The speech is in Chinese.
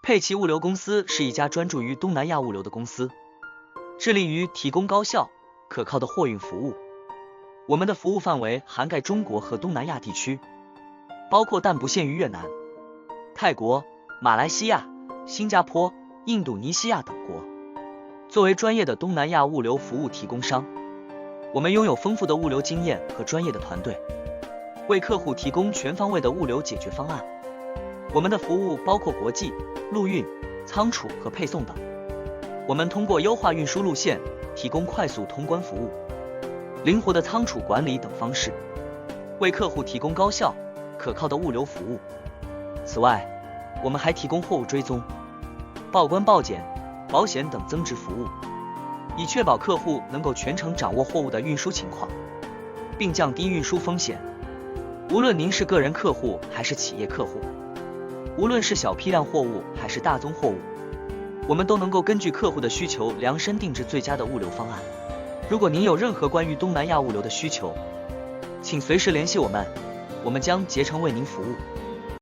佩奇物流公司是一家专注于东南亚物流的公司，致力于提供高效、可靠的货运服务。我们的服务范围涵盖中国和东南亚地区，包括但不限于越南、泰国、马来西亚、新加坡、印度尼西亚等国。作为专业的东南亚物流服务提供商，我们拥有丰富的物流经验和专业的团队，为客户提供全方位的物流解决方案。我们的服务包括国际、陆运、仓储和配送等。我们通过优化运输路线，提供快速通关服务、灵活的仓储管理等方式，为客户提供高效、可靠的物流服务。此外，我们还提供货物追踪、报关报检、保险等增值服务，以确保客户能够全程掌握货物的运输情况，并降低运输风险。无论您是个人客户还是企业客户，无论是小批量货物还是大宗货物，我们都能够根据客户的需求量身定制最佳的物流方案。如果您有任何关于东南亚物流的需求，请随时联系我们，我们将竭诚为您服务。